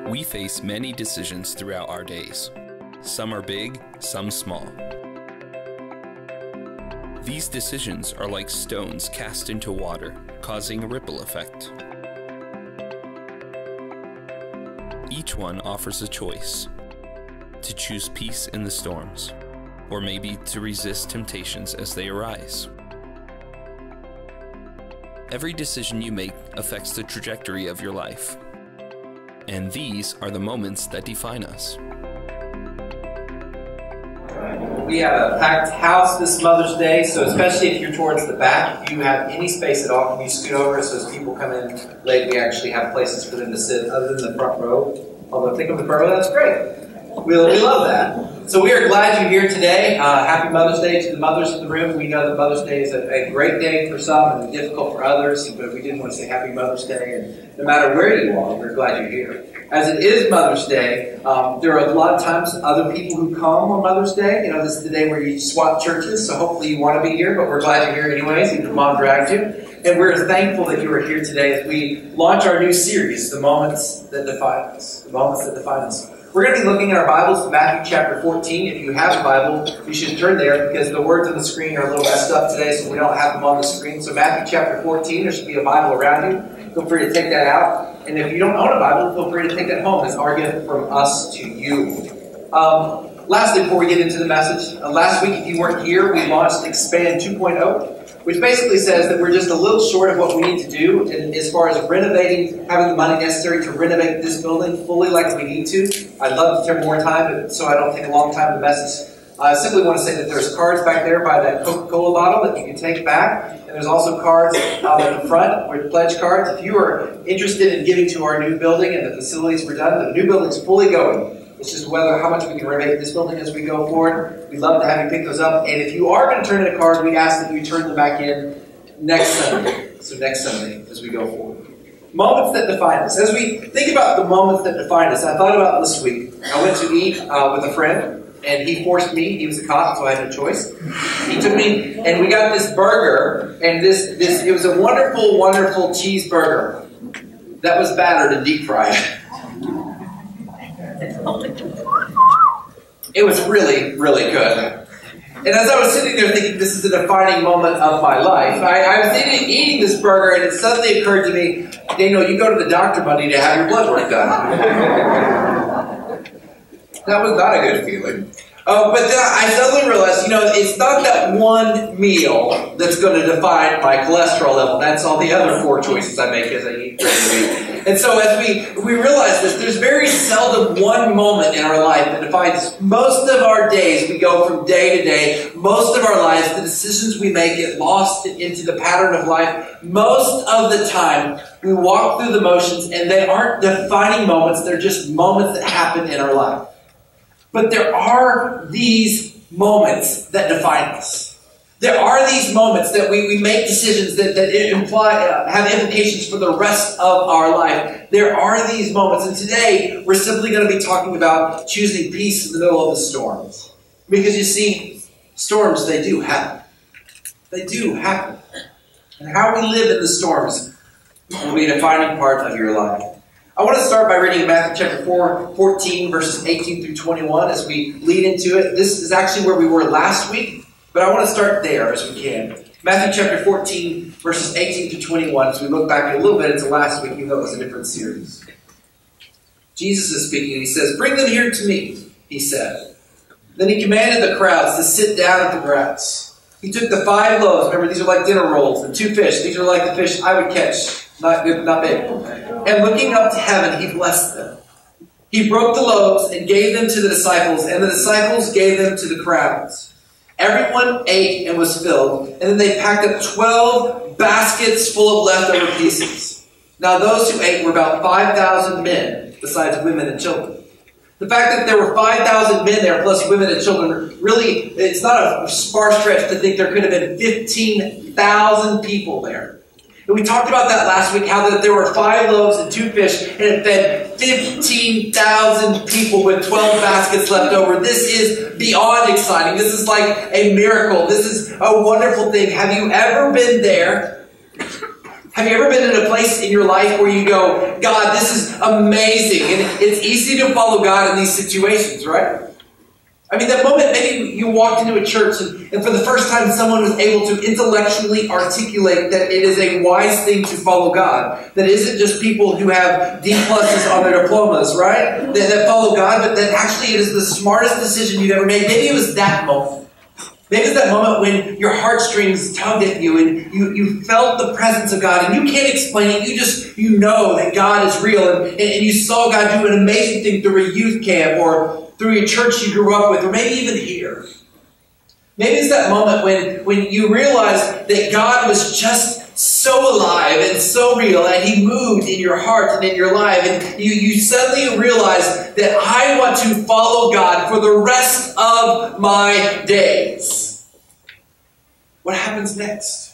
We face many decisions throughout our days. Some are big, some small. These decisions are like stones cast into water, causing a ripple effect. Each one offers a choice: to choose peace in the storms, or maybe to resist temptations as they arise. Every decision you make affects the trajectory of your life. And these are the moments that define us. We have a packed house this Mother's Day, so especially if you're towards the back, if you have any space at all, can you scoot over so as people come in late, we actually have places for them to sit other than the front row. Although think of the front row, that's great. We love that. So we are glad you're here today. Happy Mother's Day to the mothers in the room. We know that Mother's Day is a great day for some and difficult for others, but we did want to say Happy Mother's Day. And no matter where you are, we're glad you're here. As it is Mother's Day, there are a lot of times other people who come on Mother's Day. You know, this is the day where you swap churches, so hopefully you want to be here, but we're glad you're here anyways, even if Mom dragged you. And we're thankful that you are here today as we launch our new series, The Moments That Define Us. The Moments That Define Us. We're going to be looking at our Bibles to Matthew chapter 14. If you have a Bible, you should turn there because the words on the screen are a little messed up today, so we don't have them on the screen. So Matthew chapter 14, there should be a Bible around you. Feel free to take that out. And if you don't own a Bible, feel free to take that home. It's our gift from us to you. Lastly, before we get into the message, last week, if you weren't here, we launched Expand 2.0, which basically says that we're just a little short of what we need to do as far as renovating, having the money necessary to renovate this building fully like we need to. I'd love to take more time, but so I don't take a long time to message. I simply want to say that there's cards back there by that Coca-Cola bottle that you can take back. And there's also cards at the front with pledge cards. If you are interested in giving to our new building and the facilities we're done, the new building's fully going. It's just how much we can renovate this building as we go forward. We'd love to have you pick those up. And if you are going to turn in a card, we ask that you turn them back in next Sunday. So next Sunday as we go forward. Moments that define us. As we think about the moments that define us, I thought about this week. I went to eat with a friend. And he forced me. He was a cop, so I had no choice. He took me, and we got this burger, and it was a wonderful, wonderful cheeseburger that was battered and deep fried. It was really, really good. And as I was sitting there thinking, this is a defining moment of my life, I was eating this burger, and it suddenly occurred to me, Daniel, you go to the doctor Monday to have your blood work done. That was not a good feeling. But then I suddenly realized, it's not that one meal that's going to define my cholesterol level. That's all the other 4 choices I make as I eat during the week. And so as we realize this, there's very seldom one moment in our life that defines most of our days. We go from day to day. Most of our lives, the decisions we make get lost into the pattern of life. Most of the time, we walk through the motions, and they aren't defining moments. They're just moments that happen in our life. But there are these moments that define us. There are these moments that we make decisions that have implications for the rest of our life. There are these moments. And today, we're simply going to be talking about choosing peace in the middle of the storms. Because you see, storms, they do happen. They do happen. And how we live in the storms will be a defining part of your life. I want to start by reading Matthew chapter 14, verses 18 through 21 as we lead into it. This is actually where we were last week, but I want to start there as we can. Matthew chapter 14, verses 18 through 21, as we look back a little bit into last week, even though it was a different series. Jesus is speaking, and he says, "Bring them here to me," he said. Then he commanded the crowds to sit down at the grass. He took the 5 loaves, remember these are like dinner rolls, and 2 fish. These are like the fish I would catch. Not good, not big. And looking up to heaven, he blessed them. He broke the loaves and gave them to the disciples, and the disciples gave them to the crowds. Everyone ate and was filled, and then they packed up 12 baskets full of leftover pieces. Now those who ate were about 5,000 men, besides women and children. The fact that there were 5,000 men there, plus women and children, really, it's not a far stretch to think there could have been 15,000 people there. And we talked about that last week, how that there were 5 loaves and 2 fish, and it fed 15,000 people with 12 baskets left over. This is beyond exciting. This is like a miracle. This is a wonderful thing. Have you ever been there Have you ever been in a place in your life where you go, God, this is amazing, and it's easy to follow God in these situations, right? I mean, that moment, maybe you walked into a church and for the first time someone was able to intellectually articulate that it is a wise thing to follow God. That isn't just people who have D pluses on their diplomas, right? That follow God, but that actually it is the smartest decision you've ever made. Maybe it was that moment. Maybe it's that moment when your heartstrings tugged at you and you felt the presence of God and you can't explain it. You know that God is real and you saw God do an amazing thing through a youth camp or through a church you grew up with, or maybe even here. Maybe it's that moment when you realized that God was just so alive and so real, and He moved in your heart and in your life, and you suddenly realized that I want to follow God for the rest of my days. What happens next?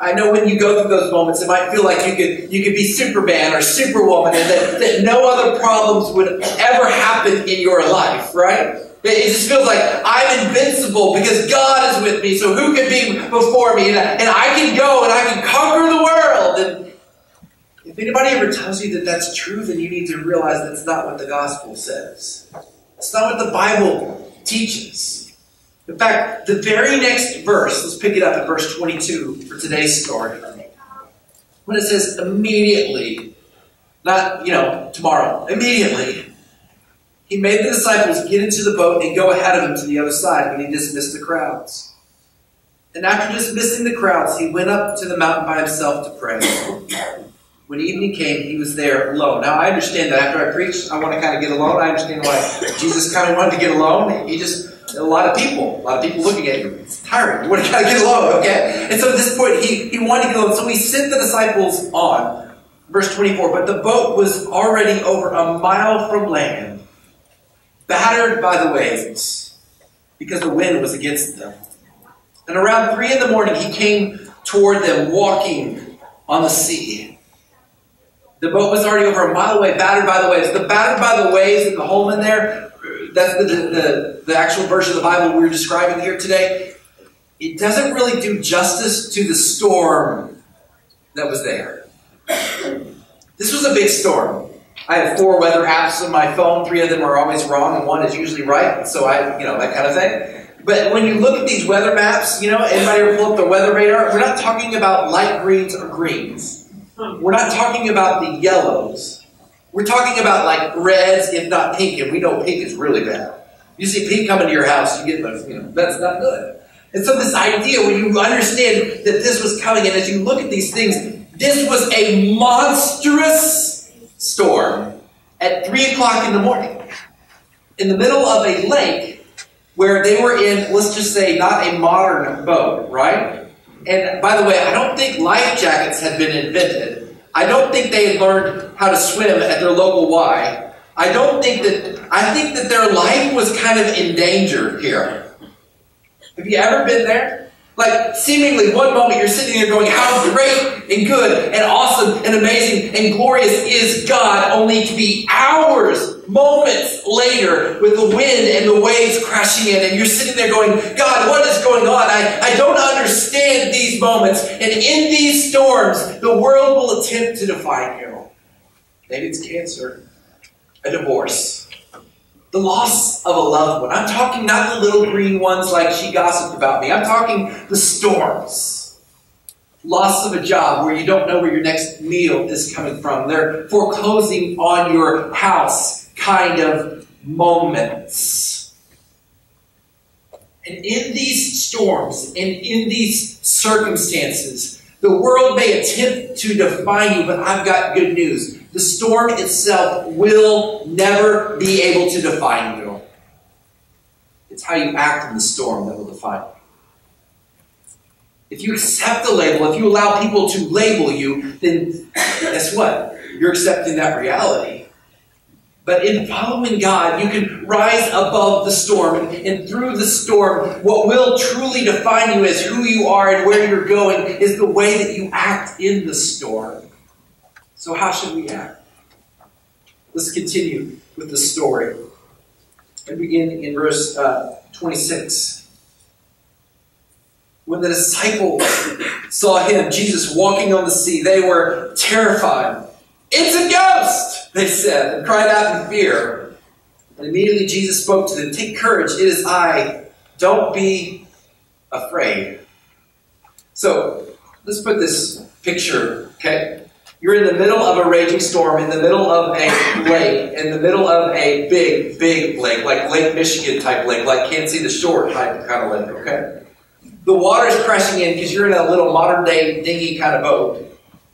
I know when you go through those moments, it might feel like you could be Superman or Superwoman, and that no other problems would ever happen in your life, right? It just feels like I'm invincible because God is with me, so who can be before me? And I can go and I can conquer the world. And if anybody ever tells you that that's true, then you need to realize that's not what the gospel says. It's not what the Bible teaches. In fact, the very next verse, let's pick it up at verse 22 for today's story. When it says immediately, not, tomorrow, immediately, He made the disciples get into the boat and go ahead of Him to the other side when He dismissed the crowds. And after dismissing the crowds, He went up to the mountain by Himself to pray. When evening came, He was there alone. Now, I understand that after I preach, I want to kind of get alone. I understand why Jesus kind of wanted to get alone. A lot of people looking at you. It's tiring. You want to kind of get alone, okay? And so at this point, he wanted to get alone. So He sent the disciples on. Verse 24, but the boat was already over a mile from land, battered by the waves, because the wind was against them. And around 3 a.m, He came toward them, walking on the sea. The boat was already over a mile away, battered by the waves. The battered by the waves and the home in there, that's the actual version of the Bible we're describing here today. It doesn't really do justice to the storm that was there. This was a big storm. I have 4 weather apps on my phone. 3 of them are always wrong, and 1 is usually right. So that kind of thing. But when you look at these weather maps, anybody ever pull up the weather radar? We're not talking about light greens or greens. We're not talking about the yellows. We're talking about like reds, if not pink, and we know pink is really bad. You see pink coming to your house, you get that's not good. And so this idea, when you understand that this was coming, and as you look at these things, this was a monstrous storm at 3 o'clock in the morning, in the middle of a lake where they were in, let's just say, not a modern boat, right? And by the way, I don't think life jackets had been invented. I don't think they had learned how to swim at their local Y. I think that their life was kind of in danger here. Have you ever been there? Like, seemingly one moment you're sitting there going, how great and good and awesome and amazing and glorious is God, only to be hours, moments later with the wind and the waves crashing in, and you're sitting there going, God, what is going on? I don't understand these moments. And in these storms, the world will attempt to define you. Maybe it's cancer, a divorce, the loss of a loved one. I'm talking not the little green ones like she gossiped about me. I'm talking the storms. Loss of a job where you don't know where your next meal is coming from. They're foreclosing on your house kind of moments. And in these storms and in these circumstances, the world may attempt to define you, but I've got good news. The storm itself will never be able to define you. It's how you act in the storm that will define you. If you accept the label, if you allow people to label you, then guess what? You're accepting that reality. But in following God, you can rise above the storm. And through the storm, what will truly define you as who you are and where you're going is the way that you act in the storm. So how should we act? Let's continue with the story. And begin in verse 26. When the disciples saw him, Jesus, walking on the sea, they were terrified. "It's a ghost," they said, and cried out in fear. And immediately Jesus spoke to them, "Take courage, it is I. Don't be afraid." So, let's put this picture, okay? You're in the middle of a raging storm, in the middle of a lake, in the middle of a big, big lake, like Lake Michigan type lake, like Can't See the Shore type kind of lake, okay? The water is crashing in because you're in a little modern day dinghy kind of boat.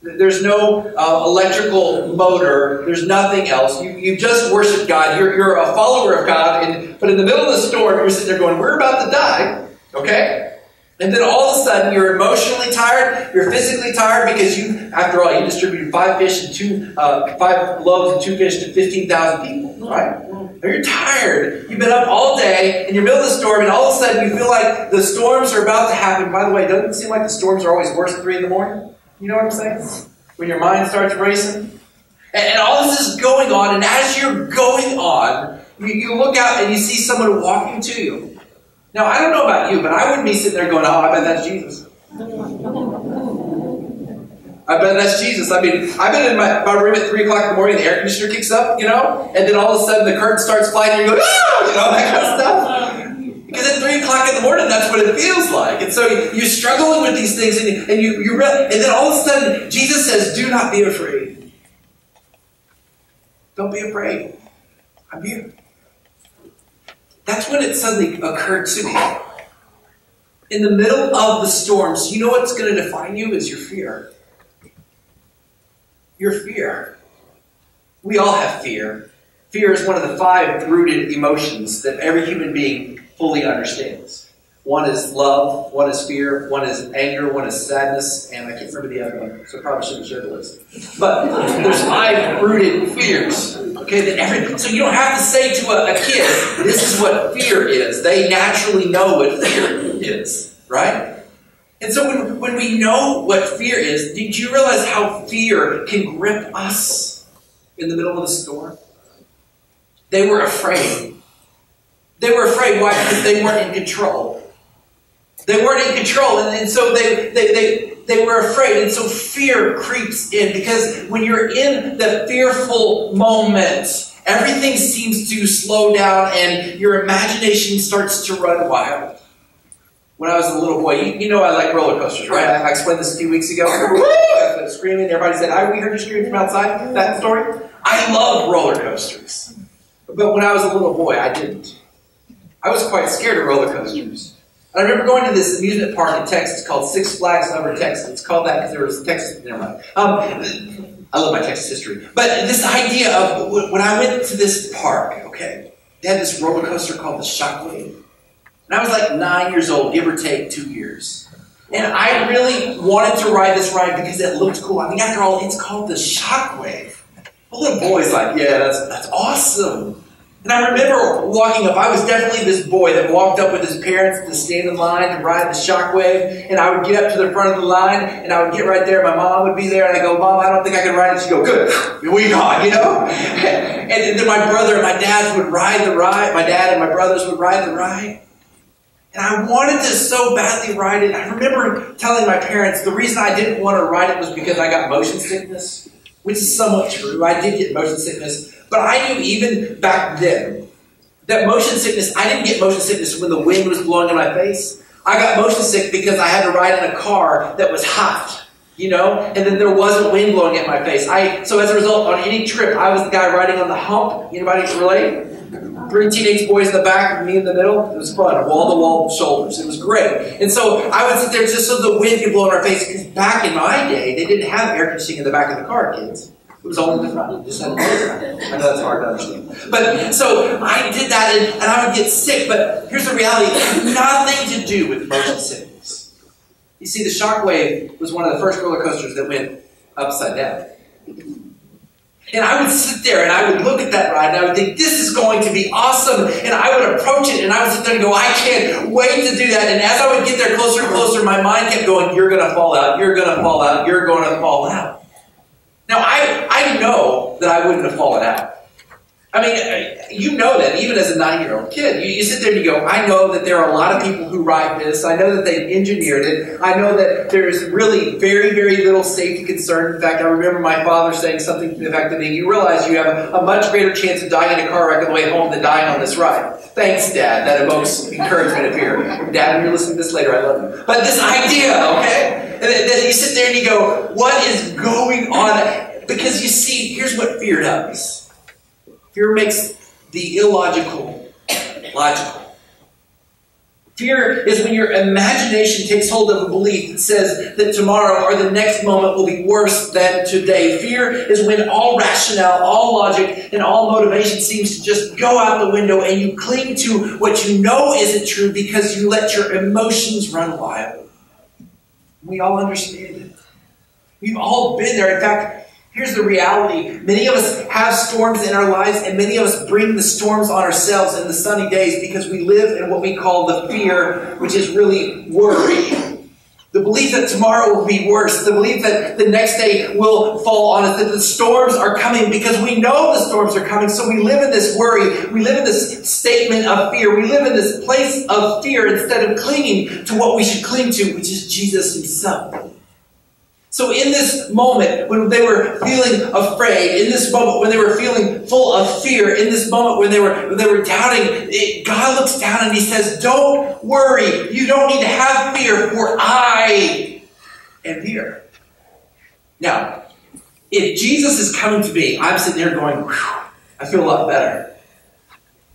There's no electrical motor. There's nothing else. You just worship God. You're a follower of God. But in the middle of the storm, you're sitting there going, we're about to die. Okay? And then all of a sudden, you're emotionally tired. You're physically tired because after all, you distributed 5 loaves and 2 fish to 15,000 people. Right? You're tired. You've been up all day, and you're in the middle of the storm, and all of a sudden, you feel like the storms are about to happen. By the way, doesn't it seem like the storms are always worse at 3 in the morning? You know what I'm saying? When your mind starts racing. And all this is going on, and as you're going on, you look out and you see someone walking to you. Now, I don't know about you, but I wouldn't be sitting there going, oh, I bet that's Jesus. I bet that's Jesus. I mean, I've been in my room at 3 o'clock in the morning, the air conditioner kicks up, you know, and then all of a sudden the curtain starts flying and you go, ah, you know, that kind of stuff. Because at 3 o'clock in the morning, that's what it feels like. And so you're struggling with these things, and then all of a sudden, Jesus says, do not be afraid. Don't be afraid. I'm here. That's when it suddenly occurred to me. In the middle of the storms, you know what's going to define you is your fear. Your fear. We all have fear. Fear is one of the 5 rooted emotions that every human being fully understands. One is love, one is fear, one is anger, one is sadness, and I can't remember the other one, so I probably shouldn't share the list. But there's 5 rooted fears. Okay, so you don't have to say to a kid, this is what fear is. They naturally know what fear is, right? And so when we know what fear is, did you realize how fear can grip us in the middle of a storm? They were afraid. They were afraid. Why? Because they weren't in control. They weren't in control, and so they were afraid. And so fear creeps in, because when you're in the fearful moment, everything seems to slow down and your imagination starts to run wild. When I was a little boy, you know I like roller coasters, right? I explained this a few weeks ago. I was screaming. Everybody said, we heard you scream from outside. That story? I love roller coasters. But when I was a little boy, I didn't. I was quite scared of roller coasters. And I remember going to this amusement park in Texas called Six Flags Over Texas. It's called that because there was Texas. Never mind. I love my Texas history. But this idea of when I went to this park, okay, they had this roller coaster called the Shockwave. And I was like 9 years old, give or take 2 years. And I really wanted to ride this ride because it looked cool. I mean, after all, it's called the Shockwave. A little boy's like, yeah, that's awesome. And I remember walking up. I was definitely this boy that walked up with his parents to stand in line to ride the Shockwave. And I would get up to the front of the line, and I would get right there. My mom would be there, and I go, Mom, I don't think I can ride it. She'd go, good, we gone, you know? And then my brother and my dad would ride the ride. My dad and my brothers would ride the ride. And I wanted to so badly ride it. I remember telling my parents the reason I didn't want to ride it was because I got motion sickness, which is somewhat true. I did get motion sickness. But I knew even back then that motion sickness, I didn't get motion sickness when the wind was blowing in my face. I got motion sick because I had to ride in a car that was hot, you know, and then there wasn't wind blowing at my face. So as a result, on any trip, I was the guy riding on the hump. Anybody relate? 3 teenage boys in the back and me in the middle. It was fun. Wall-to-wall shoulders. It was great. And so I would sit there just so the wind could blow in our face, because back in my day, they didn't have air conditioning in the back of the car, kids. It was only the front. You just had to I know that's hard to understand. But so I did that, and I would get sick. But here's the reality. It had nothing to do with motion sickness. You see, the Shockwave was one of the first roller coasters that went upside down. And I would sit there, and I would look at that ride, and I would think, this is going to be awesome. And I would approach it, and I would sit there and go, I can't wait to do that. And as I would get there closer and closer, my mind kept going, you're going to fall out, you're going to fall out, you're going to fall out. Now, I know that I wouldn't have fallen out. I mean, you know that even as a 9-year-old kid. You sit there and you go, I know that there are a lot of people who ride this. I know that they've engineered it. I know that there's really very, very little safety concern. In fact, I remember my father saying something to the effect that you realize you have a much greater chance of dying in a car wreck on the way home than dying on this ride. Thanks, Dad. That evokes encouragement up here. Dad, when you're listening to this later, I love you. But this idea, okay? And then you sit there and you go, what is going on? Because you see, here's what fear does. Fear makes the illogical logical. Fear is when your imagination takes hold of a belief that says that tomorrow or the next moment will be worse than today. Fear is when all rationale, all logic, and all motivation seems to just go out the window and you cling to what you know isn't true because you let your emotions run wild. We all understand it. We've all been there. In fact, here's the reality. Many of us have storms in our lives, and many of us bring the storms on ourselves in the sunny days because we live in what we call the fear, which is really worry. The belief that tomorrow will be worse. The belief that the next day will fall on us. That the storms are coming because we know the storms are coming. So we live in this worry. We live in this statement of fear. We live in this place of fear instead of clinging to what we should cling to, which is Jesus himself. So in this moment when they were feeling afraid, in this moment when they were feeling full of fear, in this moment when they were doubting, God looks down and he says, don't worry. You don't need to have fear, for I am here. Now, if Jesus is coming to me, I'm sitting there going, whew, I feel a lot better.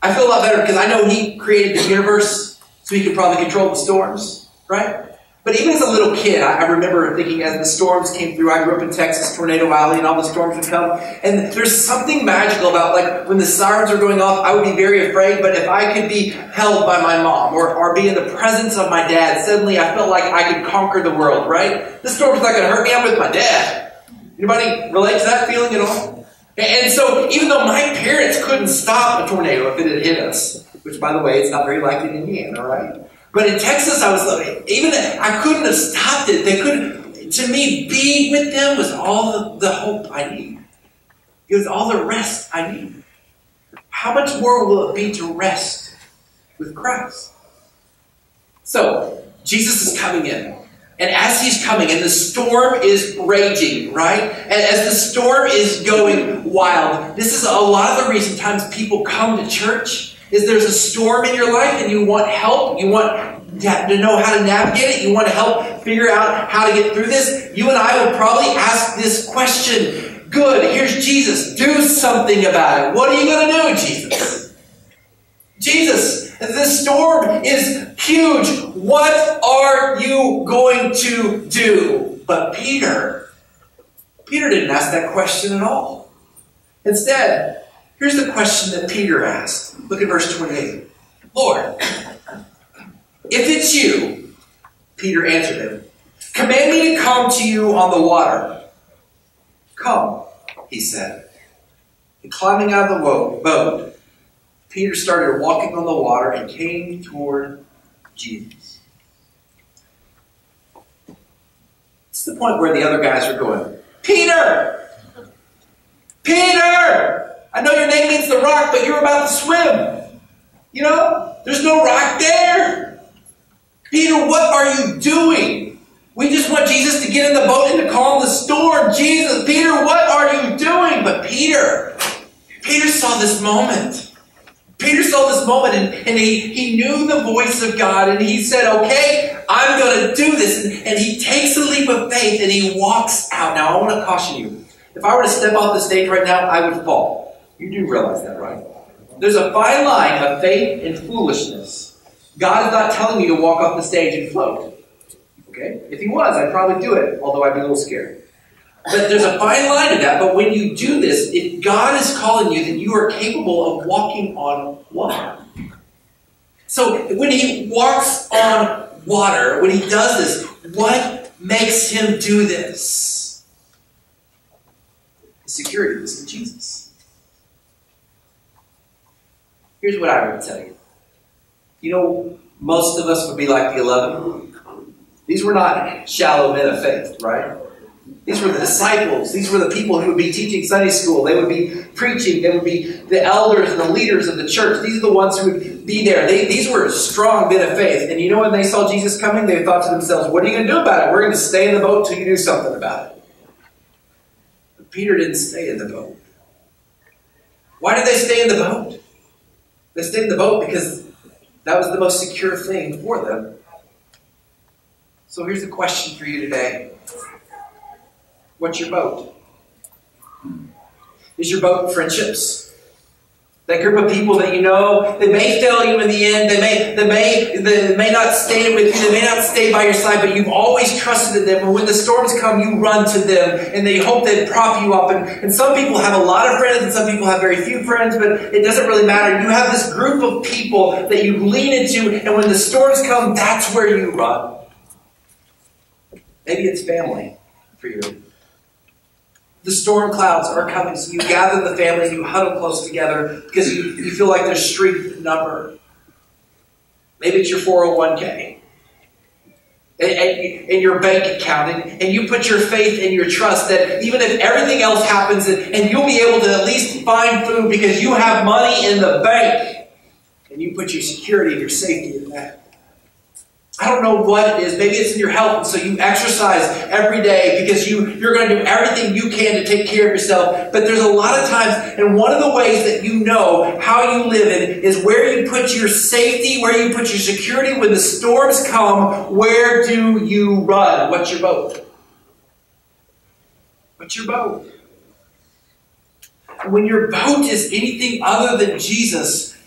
I feel a lot better because I know he created the universe so he can probably control the storms, right? But even as a little kid, I remember thinking as the storms came through, I grew up in Texas, Tornado Valley, and all the storms would come. And there's something magical about, like, when the sirens are going off, I would be very afraid. But if I could be held by my mom or be in the presence of my dad, suddenly I felt like I could conquer the world, right? The storm's not going to hurt me. I'm with my dad. Anybody relate to that feeling at all? And so even though my parents couldn't stop a tornado if it had hit us, which, by the way, it's not very likely in Indiana, right? But in Texas, I couldn't have stopped it. They couldn't. To me, being with them was all the hope I need. It was all the rest I need. How much more will it be to rest with Christ? So, Jesus is coming in. And as he's coming, and the storm is raging, right? And as the storm is going wild, this is a lot of the reason times people come to church. Is there's a storm in your life and you want help, you want to know how to navigate it, you want to help figure out how to get through this, you and I would probably ask this question. Good, here's Jesus. Do something about it. What are you going to do, Jesus? Jesus, this storm is huge. What are you going to do? But Peter didn't ask that question at all. Instead, here's the question that Peter asked. Look at verse 28. Lord, if it's you, Peter answered him, command me to come to you on the water. Come, he said. And climbing out of the boat, Peter started walking on the water and came toward Jesus. It's the point where the other guys are going, Peter! Peter! I know your name means the rock, but you're about to swim. You know, there's no rock there. Peter, what are you doing? We just want Jesus to get in the boat and to calm the storm. Jesus, Peter, what are you doing? But Peter saw this moment. Peter saw this moment and he knew the voice of God and he said, okay, I'm going to do this. And he takes a leap of faith and he walks out. Now, I want to caution you. If I were to step off the stage right now, I would fall. You do realize that, right? There's a fine line of faith and foolishness. God is not telling you to walk off the stage and float. Okay? If he was, I'd probably do it, although I'd be a little scared. But there's a fine line to that. But when you do this, if God is calling you, then you are capable of walking on water. So when he walks on water, when he does this, what makes him do this? Security is in Jesus. Here's what I would tell you. You know, most of us would be like the 11. These were not shallow men of faith, right? These were the disciples. These were the people who would be teaching Sunday school. They would be preaching. They would be the elders and the leaders of the church. These are the ones who would be there. These were a strong bit of faith. And you know, when they saw Jesus coming, they thought to themselves, what are you going to do about it? We're going to stay in the boat till you do something about it. But Peter didn't stay in the boat. Why did they stay in the boat? They stayed in the boat because that was the most secure thing for them. So here's the question for you today. What's your boat? Is your boat friendships? That group of people that you know, they may fail you in the end. They may not stay with you. They may not stay by your side, but you've always trusted in them. And when the storms come, you run to them, and they hope they prop you up. And some people have a lot of friends, and some people have very few friends, but it doesn't really matter. You have this group of people that you lean into, and when the storms come, that's where you run. Maybe it's family for you. The storm clouds are coming, so you gather the family and you huddle close together because you feel like there's strength in number. Maybe it's your 401k and your bank account, and you put your faith and your trust that even if everything else happens, and you'll be able to at least find food because you have money in the bank, and you put your security and your safety in that. I don't know what it is. Maybe it's in your health, and so you exercise every day because you're going to do everything you can to take care of yourself. But there's a lot of times, and one of the ways that you know how you live in is where you put your safety, where you put your security. When the storms come, where do you run? What's your boat? What's your boat? When your boat is anything other than Jesus,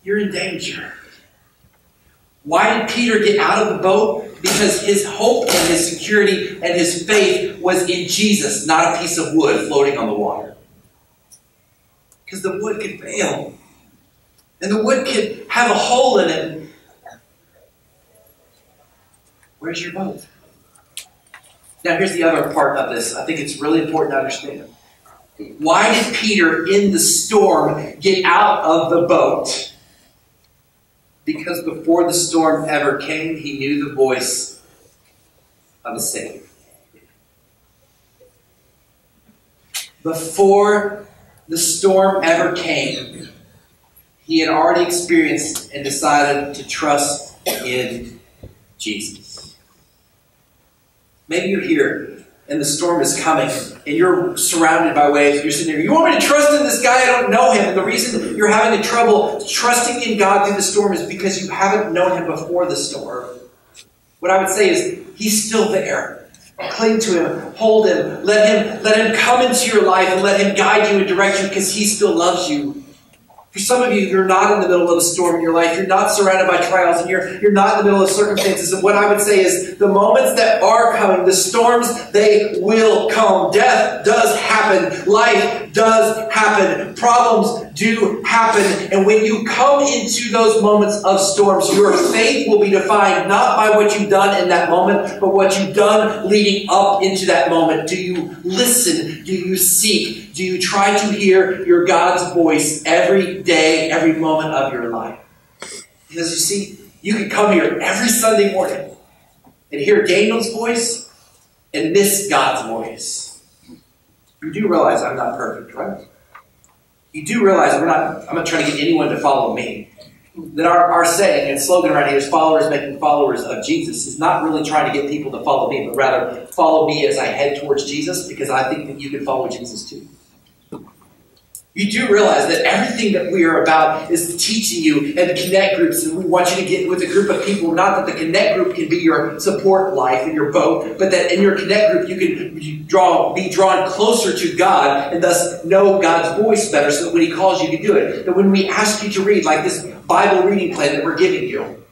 you're in danger. Why did Peter get out of the boat? Because his hope and his security and his faith was in Jesus, not a piece of wood floating on the water. Because the wood could fail. And the wood could have a hole in it. Where's your boat? Now here's the other part of this. I think it's really important to understand. Why did Peter in the storm get out of the boat? Because before the storm ever came, he knew the voice of a Savior. Before the storm ever came, he had already experienced and decided to trust in Jesus. Maybe you're here and the storm is coming and you're surrounded by waves. You're sitting there, you want me to trust in this guy? I don't know him. And the reason you're having trouble trusting in God through the storm is because you haven't known him before the storm. What I would say is, he's still there. Cling to him, hold him, let him come into your life and let him guide you and direct you because he still loves you. For some of you, you're not in the middle of a storm in your life. You're not surrounded by trials, and you're not in the middle of circumstances. And what I would say is the moments that are coming, the storms, they will come. Death does happen. Life does happen. Problems do happen. And when you come into those moments of storms, your faith will be defined not by what you've done in that moment, but what you've done leading up into that moment. Do you listen? Do you seek? Do you try to hear your God's voice every day, every moment of your life? Because you see, you can come here every Sunday morning and hear Daniel's voice and miss God's voice. You do realize I'm not perfect, right? You do realize I'm not trying to get anyone to follow me. That our saying and slogan right here is followers making followers of Jesus is not really trying to get people to follow me, but rather follow me as I head towards Jesus, because I think that you can follow Jesus too. You do realize that everything that we are about is teaching you and the connect groups, and we want you to get with a group of people, not that the connect group can be your support life and your boat, but that in your connect group you can be drawn closer to God and thus know God's voice better, so that when he calls you, you can do it. That when we ask you to read, like this Bible reading plan that we're giving you,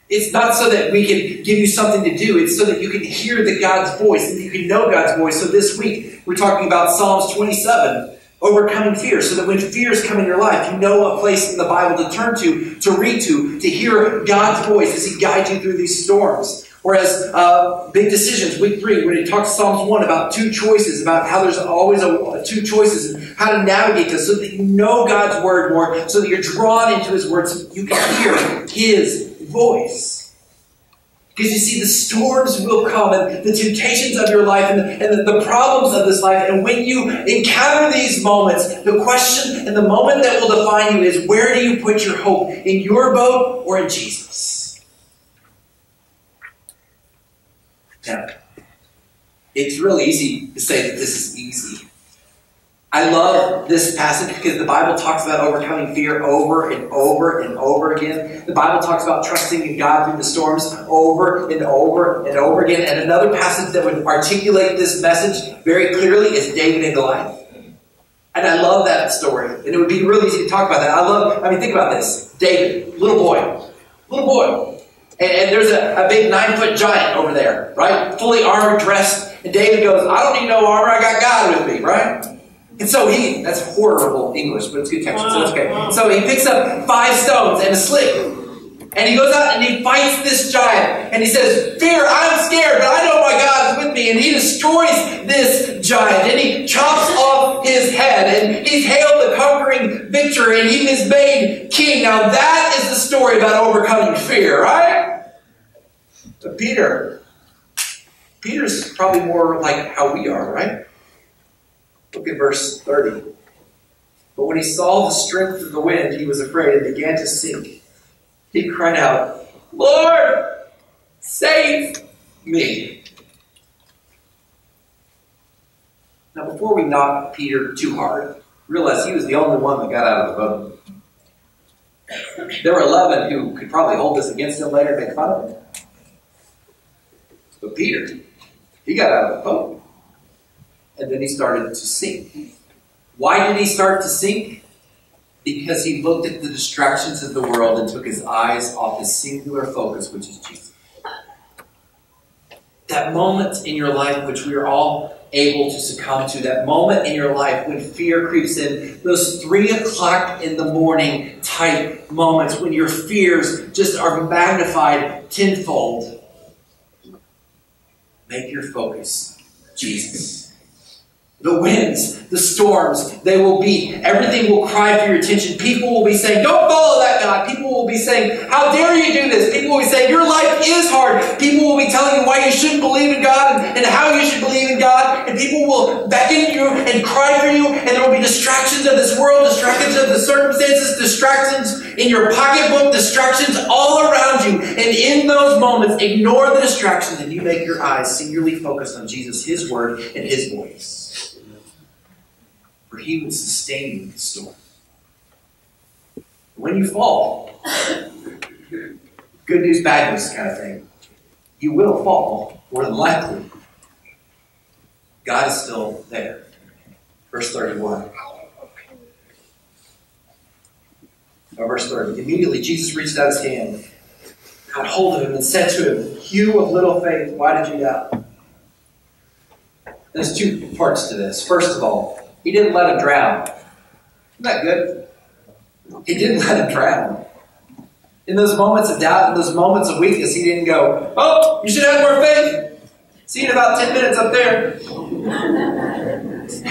it's not so that we can give you something to do. It's so that you can hear God's voice and you can know God's voice. So this week, we're talking about Psalms 27. Overcoming fear, so that when fears come in your life, you know a place in the Bible to turn to read to hear God's voice as he guides you through these storms. Whereas big decisions, week 3, when he talks Psalms 1 about 2 choices, about how there's always 2 choices and how to navigate this, so that you know God's word more, so that you're drawn into his word, so that you can hear his voice. Because you see, the storms will come, and the temptations of your life, and the problems of this life. And when you encounter these moments, the question and the moment that will define you is, where do you put your hope? In your boat or in Jesus? Now, it's really easy to say that this is easy. I love this passage because the Bible talks about overcoming fear over and over and over again. The Bible talks about trusting in God through the storms over and over and over again. And another passage that would articulate this message very clearly is David and Goliath. And I love that story. And it would be really easy to talk about that. Think about this. David, little boy. And there's a big 9-foot giant over there, right? Fully armored, dressed. And David goes, I don't need no armor. I got God with me, right? And so that's horrible English, but it's good text, so it's okay. So he picks up 5 stones and a sling. And he goes out and he fights this giant. And he says, fear, I'm scared, but I know my God is with me. And he destroys this giant. And he chops off his head. And he's hailed the conquering victory. And he is made king. Now that is the story about overcoming fear, right? But Peter's probably more like how we are, right? Look at verse 30. But when he saw the strength of the wind, he was afraid and began to sink. He cried out, Lord, save me. Now, before we knock Peter too hard, realize he was the only one that got out of the boat. There were 11 who could probably hold this against him later and make fun of him. But Peter, he got out of the boat. And then he started to sink. Why did he start to sink? Because he looked at the distractions of the world and took his eyes off his singular focus, which is Jesus. That moment in your life which we are all able to succumb to, that moment in your life when fear creeps in, those 3 o'clock in the morning type moments when your fears just are magnified tenfold. Make your focus Jesus. The winds, the storms, they will be. Everything will cry for your attention. People will be saying, don't follow that God. People will be saying, how dare you do this? People will be saying, your life is hard. People will be telling you why you shouldn't believe in God and how you should believe in God. And people will beckon you and cry for you. And there will be distractions of this world, distractions of the circumstances, distractions in your pocketbook, distractions all around you. And in those moments, ignore the distractions and you make your eyes singularly focused on Jesus, His Word, and His voice. For He will sustain you in the storm. When you fall, good news, bad news kind of thing, you will fall, more than likely. God is still there. Verse 31. Verse 30. Immediately Jesus reached out His hand, caught hold of him, and said to him, you of little faith, why did you doubt? There's 2 parts to this. First of all, He didn't let him drown. Isn't that good? He didn't let him drown. In those moments of doubt, in those moments of weakness, He didn't go, oh, you should have more faith. See you in about 10 minutes up there.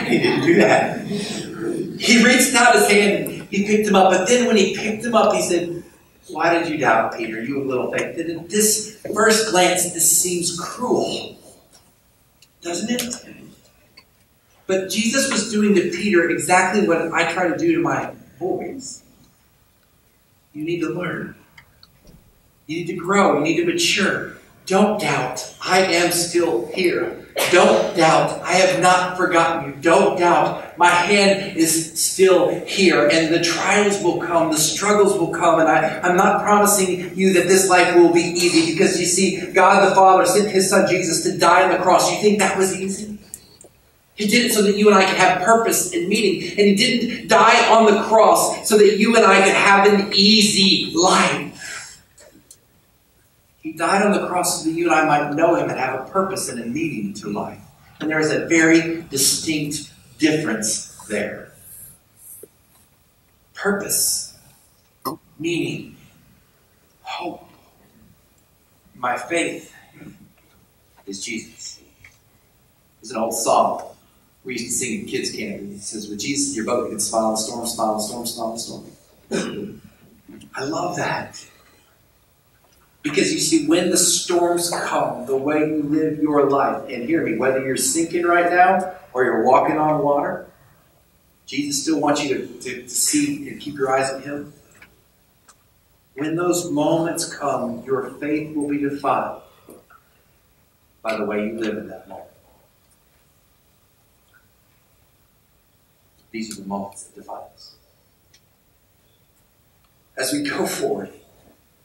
He didn't do that. He reached out His hand, He picked him up, but then when He picked him up, He said, why did you doubt, Peter, you of little faith? And at this first glance, this seems cruel. Doesn't it? But Jesus was doing to Peter exactly what I try to do to my boys. You need to learn. You need to grow. You need to mature. Don't doubt. I am still here. Don't doubt. I have not forgotten you. Don't doubt. My hand is still here. And the trials will come. The struggles will come. And I'm not promising you that this life will be easy. Because you see, God the Father sent His Son Jesus to die on the cross. You think that was easy? He did it so that you and I could have purpose and meaning. And He didn't die on the cross so that you and I could have an easy life. He died on the cross so that you and I might know Him and have a purpose and a meaning to life. And there is a very distinct difference there. Purpose, meaning, hope. My faith is Jesus. There's an old song we used to sing at kids' camp. It says, with Jesus in your boat, you can smile in the storm, smile in the storm, smile in the storm. I love that. Because you see, when the storms come, the way you live your life, and hear me, whether you're sinking right now or you're walking on water, Jesus still wants you to see and keep your eyes on Him. When those moments come, your faith will be defined by the way you live in that moment. These are the moments that define us. As we go forward,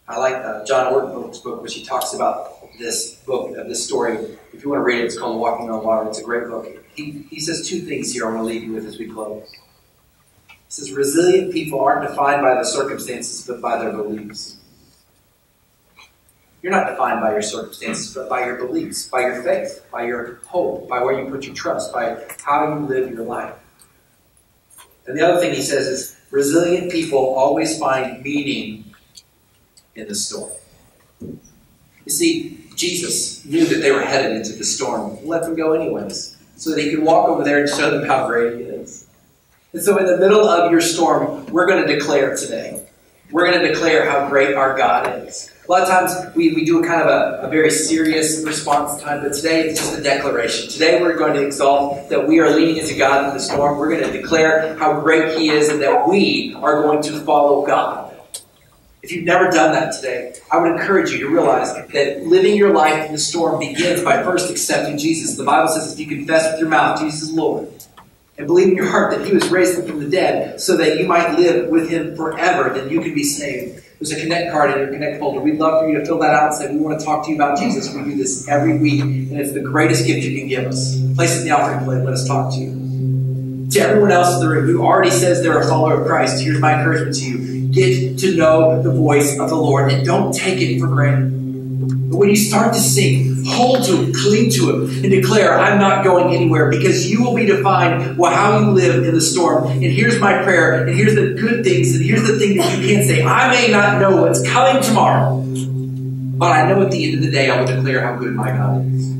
I like John Orton's book, which he talks about this book, this story. If you want to read it, it's called Walking on Water. It's a great book. He says two things here I want to leave you with as we close. He says, resilient people aren't defined by the circumstances, but by their beliefs. You're not defined by your circumstances, but by your beliefs, by your faith, by your hope, by where you put your trust, by how you live your life. And the other thing he says is, resilient people always find meaning in the storm. You see, Jesus knew that they were headed into the storm. He let them go anyways, so that He could walk over there and show them how great He is. And so in the middle of your storm, we're going to declare today. We're going to declare how great our God is. A lot of times we do a kind of a very serious response time, but today it's just a declaration. Today we're going to exalt that we are leaning into God in the storm. We're going to declare how great He is and that we are going to follow God. If you've never done that today, I would encourage you to realize that living your life in the storm begins by first accepting Jesus. The Bible says if you confess with your mouth Jesus is Lord and believe in your heart that He was raised from the dead so that you might live with Him forever, then you can be saved. There's a Connect card in your Connect folder. We'd love for you to fill that out and say, we want to talk to you about Jesus. We do this every week, and it's the greatest gift you can give us. Place it in the offering plate. Let us talk to you. To everyone else in the room who already says they're a follower of Christ, here's my encouragement to you. Get to know the voice of the Lord, and don't take it for granted. But when you start to sing, hold to Him, cling to Him, and declare, I'm not going anywhere, because you will be defined by how you live in the storm. And here's my prayer, and here's the good things, and here's the thing that you can say. I may not know what's coming tomorrow, but I know at the end of the day I will declare how good my God is.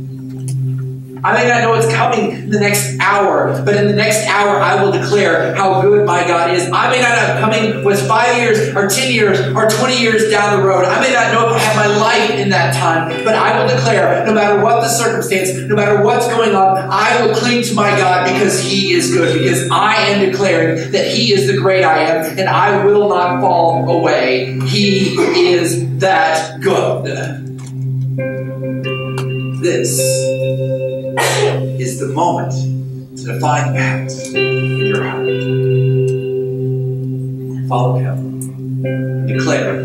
I may not know what's coming in the next hour, but in the next hour I will declare how good my God is. I may not have coming what's 5 years or 10 years or 20 years down the road. I may not know if I have my life in that time, but I will declare no matter what the circumstance, no matter what's going on, I will cling to my God because He is good, because I am declaring that He is the great I am, and I will not fall away. He is that good. This is the moment to define that in your heart. Follow Him. Declare